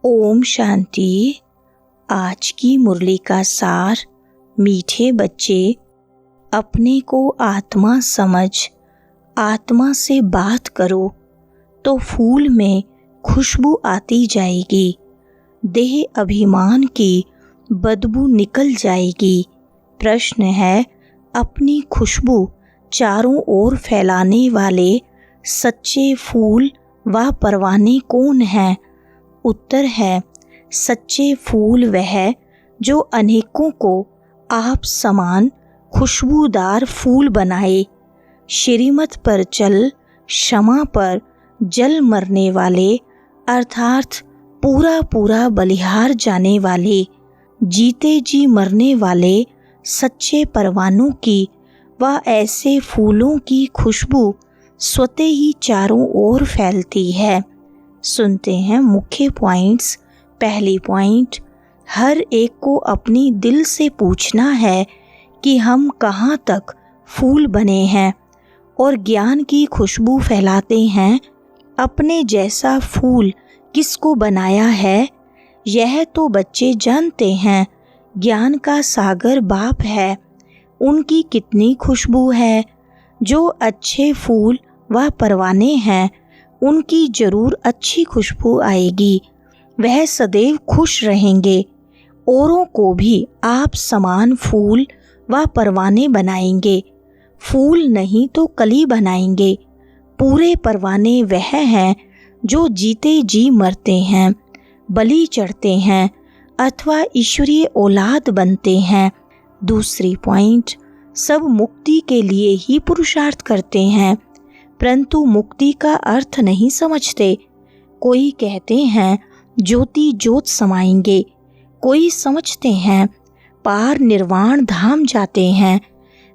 ओम शांति। आज की मुरली का सार। मीठे बच्चे, अपने को आत्मा समझ आत्मा से बात करो तो फूल में खुशबू आती जाएगी, देह अभिमान की बदबू निकल जाएगी। प्रश्न है, अपनी खुशबू चारों ओर फैलाने वाले सच्चे फूल व परवाने कौन हैं? उत्तर है, सच्चे फूल वह जो अनेकों को आप समान खुशबूदार फूल बनाए। श्रीमत पर चल, क्षमा पर जल मरने वाले, अर्थात पूरा पूरा बलिहार जाने वाले, जीते जी मरने वाले सच्चे परवानों की व ऐसे फूलों की खुशबू स्वतः ही चारों ओर फैलती है। सुनते हैं मुख्य पॉइंट्स। पहली पॉइंट, हर एक को अपनी दिल से पूछना है कि हम कहाँ तक फूल बने हैं और ज्ञान की खुशबू फैलाते हैं। अपने जैसा फूल किसको बनाया है? यह तो बच्चे जानते हैं। ज्ञान का सागर बाप है, उनकी कितनी खुशबू है। जो अच्छे फूल व परवाने हैं उनकी जरूर अच्छी खुशबू आएगी। वह सदैव खुश रहेंगे। औरों को भी आप समान फूल व परवाने बनाएंगे। फूल नहीं तो कली बनाएंगे। पूरे परवाने वह हैं जो जीते जी मरते हैं, बलि चढ़ते हैं अथवा ईश्वरीय औलाद बनते हैं। दूसरी पॉइंट, सब मुक्ति के लिए ही पुरुषार्थ करते हैं, परंतु मुक्ति का अर्थ नहीं समझते। कोई कहते हैं ज्योति ज्योत समाएंगे, कोई समझते हैं पार निर्वाण धाम जाते हैं।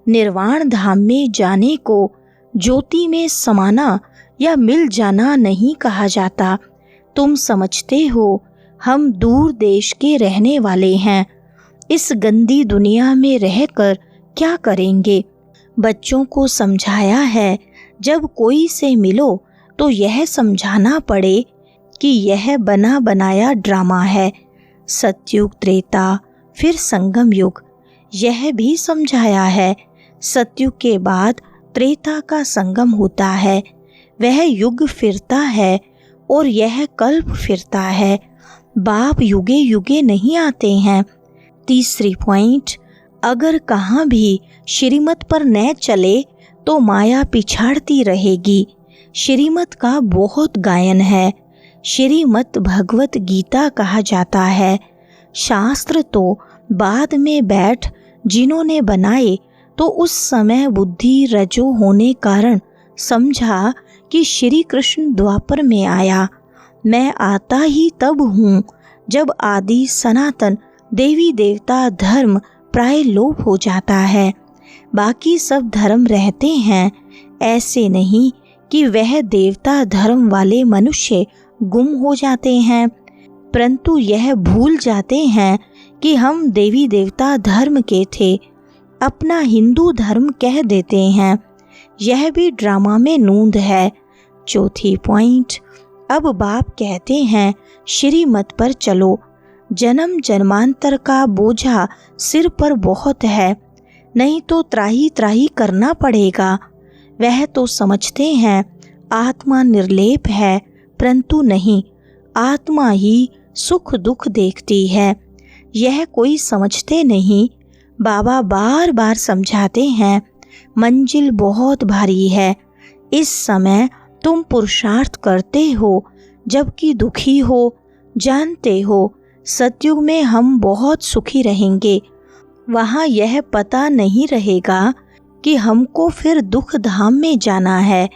निर्वाण धाम में जाने को ज्योति में समाना या मिल जाना नहीं कहा जाता। तुम समझते हो हम दूर देश के रहने वाले हैं, इस गंदी दुनिया में रहकर क्या करेंगे? बच्चों को समझाया है, जब कोई से मिलो तो यह समझाना पड़े कि यह बना बनाया ड्रामा है। सतयुग, त्रेता, फिर संगम युग, यह भी समझाया है। सतयुग के बाद त्रेता का संगम होता है, वह युग फिरता है और यह कल्प फिरता है। बाप युगे युगे नहीं आते हैं। तीसरी पॉइंट, अगर कहाँ भी श्रीमत पर न चले तो माया पिछाड़ती रहेगी। श्रीमत का बहुत गायन है। श्रीमत भगवत गीता कहा जाता है। शास्त्र तो बाद में बैठ जिन्होंने बनाए तो उस समय बुद्धि रजो होने कारण समझा कि श्री कृष्ण द्वापर में आया। मैं आता ही तब हूँ जब आदि सनातन देवी देवता धर्म प्राय लोप हो जाता है, बाकी सब धर्म रहते हैं। ऐसे नहीं कि वह देवता धर्म वाले मनुष्य गुम हो जाते हैं, परंतु यह भूल जाते हैं कि हम देवी देवता धर्म के थे, अपना हिंदू धर्म कह देते हैं। यह भी ड्रामा में नूंद है। चौथी पॉइंट, अब बाप कहते हैं श्रीमत पर चलो। जन्म जन्मांतर का बोझा सिर पर बहुत है, नहीं तो त्राही त्राही करना पड़ेगा। वह तो समझते हैं आत्मा निर्लेप है, परंतु नहीं, आत्मा ही सुख दुख देखती है। यह कोई समझते नहीं। बाबा बार बार समझाते हैं मंजिल बहुत भारी है। इस समय तुम पुरुषार्थ करते हो जबकि दुखी हो। जानते हो सतयुग में हम बहुत सुखी रहेंगे। वहाँ यह पता नहीं रहेगा कि हमको फिर दुख धाम में जाना है।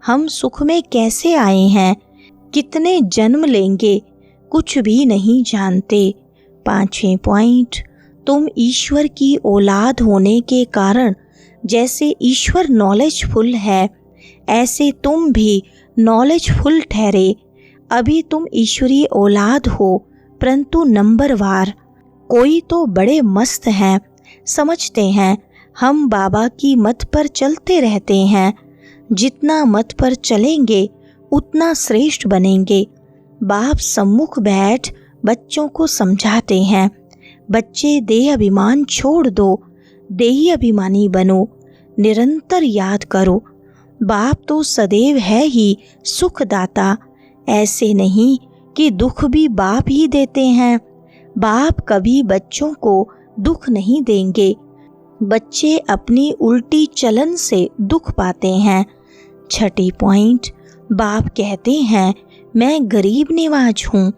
हम सुख में कैसे आए हैं, कितने जन्म लेंगे, कुछ भी नहीं जानते। पांचवें पॉइंट, तुम ईश्वर की औलाद होने के कारण जैसे ईश्वर नॉलेजफुल है, ऐसे तुम भी नॉलेजफुल ठहरे। अभी तुम ईश्वरीय औलाद हो, परंतु नंबरवार। कोई तो बड़े मस्त हैं, समझते हैं हम बाबा की मत पर चलते रहते हैं। जितना मत पर चलेंगे उतना श्रेष्ठ बनेंगे। बाप सम्मुख बैठ बच्चों को समझाते हैं, बच्चे देह अभिमान छोड़ दो, देही अभिमानी बनो, निरंतर याद करो, बाप तो सदैव है ही सुखदाता। ऐसे नहीं कि दुख भी बाप ही देते हैं। बाप कभी बच्चों को दुख नहीं देंगे। बच्चे अपनी उल्टी चलन से दुख पाते हैं। छठी पॉइंट, बाप कहते हैं मैं गरीब निवाज हूँ।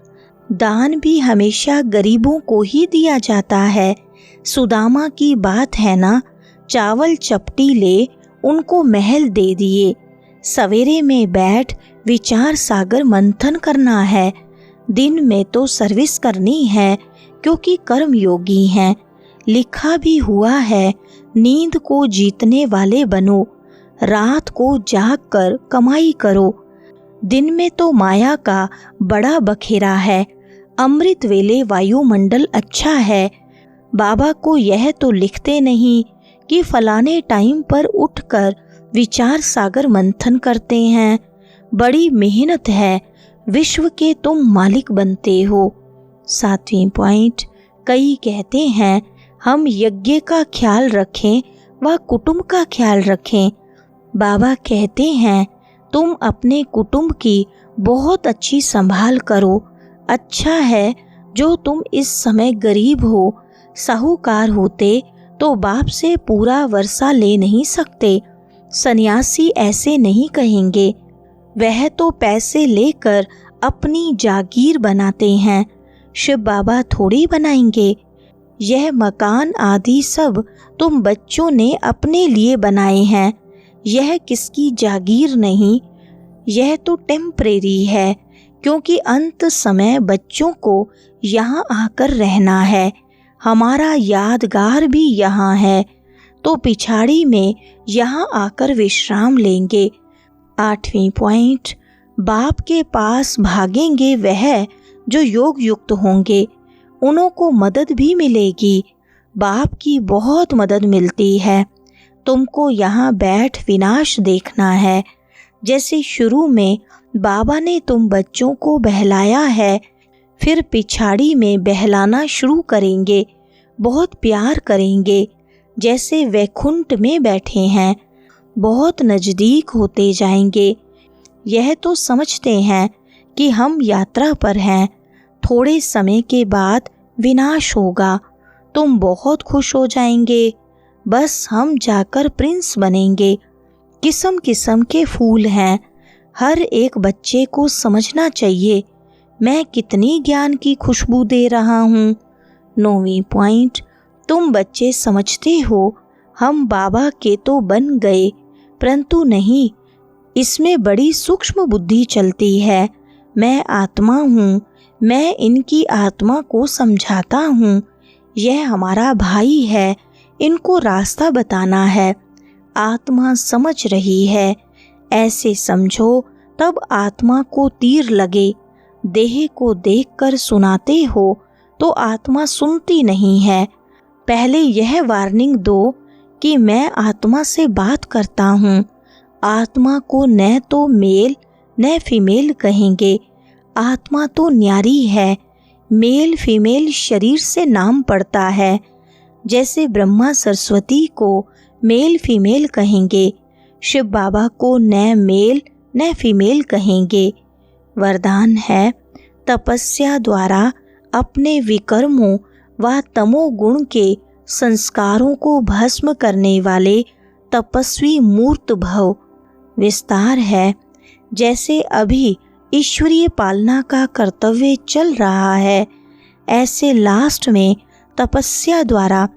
दान भी हमेशा गरीबों को ही दिया जाता है। सुदामा की बात है ना, चावल चपटी ले उनको महल दे दिए। सवेरे में बैठ विचार सागर मंथन करना है। दिन में तो सर्विस करनी है क्योंकि कर्म योगी हैं। लिखा भी हुआ है, नींद को जीतने वाले बनो, रात को जाग कर कमाई करो। दिन में तो माया का बड़ा बखेरा है, अमृत वेले वायुमंडल अच्छा है। बाबा को यह तो लिखते नहीं कि फलाने टाइम पर उठकर विचार सागर मंथन करते हैं। बड़ी मेहनत है, विश्व के तुम मालिक बनते हो। 7वीं पॉइंट, कई कहते हैं हम यज्ञ का ख्याल रखें व कुटुंब का ख्याल रखें। बाबा कहते हैं तुम अपने कुटुंब की बहुत अच्छी संभाल करो। अच्छा है जो तुम इस समय गरीब हो। साहूकार होते तो बाप से पूरा वर्षा ले नहीं सकते। सन्यासी ऐसे नहीं कहेंगे, वह तो पैसे लेकर अपनी जागीर बनाते हैं। शिव बाबा थोड़ी बनाएंगे। यह मकान आदि सब तुम बच्चों ने अपने लिए बनाए हैं। यह किसकी जागीर नहीं, यह तो टेम्परेरी है, क्योंकि अंत समय बच्चों को यहाँ आकर रहना है। हमारा यादगार भी यहाँ है, तो पिछाड़ी में यहाँ आकर विश्राम लेंगे। 8वीं पॉइंट, बाप के पास भागेंगे वह जो योग युक्त होंगे, उन्हों को मदद भी मिलेगी। बाप की बहुत मदद मिलती है। तुमको यहाँ बैठ विनाश देखना है। जैसे शुरू में बाबा ने तुम बच्चों को बहलाया है, फिर पिछाड़ी में बहलाना शुरू करेंगे, बहुत प्यार करेंगे। जैसे वैकुंठ में बैठे हैं, बहुत नज़दीक होते जाएंगे। यह तो समझते हैं कि हम यात्रा पर हैं, थोड़े समय के बाद विनाश होगा। तुम बहुत खुश हो जाएंगे, बस हम जाकर प्रिंस बनेंगे। किस्म किस्म के फूल हैं। हर एक बच्चे को समझना चाहिए मैं कितनी ज्ञान की खुशबू दे रहा हूँ। 9वीं पॉइंट, तुम बच्चे समझते हो हम बाबा के तो बन गए, परंतु नहीं, इसमें बड़ी सूक्ष्म बुद्धि चलती है। मैं आत्मा हूँ, मैं इनकी आत्मा को समझाता हूँ। यह हमारा भाई है, इनको रास्ता बताना है। आत्मा समझ रही है, ऐसे समझो, तब आत्मा को तीर लगे। देह को देखकर सुनाते हो तो आत्मा सुनती नहीं है। पहले यह वार्निंग दो कि मैं आत्मा से बात करता हूँ। आत्मा को न तो मेल न फीमेल कहेंगे। आत्मा तो न्यारी है, मेल फीमेल शरीर से नाम पड़ता है। जैसे ब्रह्मा सरस्वती को मेल फीमेल कहेंगे, शिव बाबा को न मेल न फीमेल कहेंगे। वरदान है, तपस्या द्वारा अपने विकर्मों व तमोगुण के संस्कारों को भस्म करने वाले तपस्वी मूर्त भव। विस्तार है, जैसे अभी ईश्वरीय पालना का कर्तव्य चल रहा है, ऐसे लास्ट में तपस्या द्वारा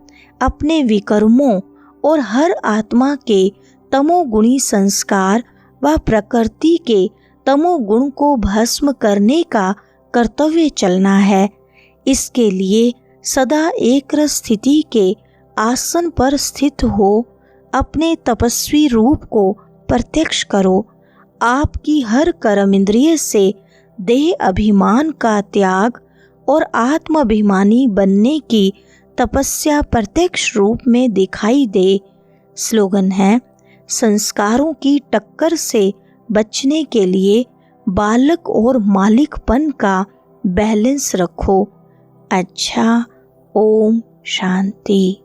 अपने विकर्मों और हर आत्मा के तमोगुणी संस्कार व प्रकृति के तमोगुण को भस्म करने का कर्तव्य चलना है। इसके लिए सदा एक स्थिति के आसन पर स्थित हो अपने तपस्वी रूप को प्रत्यक्ष करो। आपकी हर कर्म इंद्रिय से देह अभिमान का त्याग और आत्माभिमानी बनने की तपस्या प्रत्यक्ष रूप में दिखाई दे। स्लोगन है, संस्कारों की टक्कर से बचने के लिए बालक और मालिकपन का बैलेंस रखो। अच्छा, ओम शांति।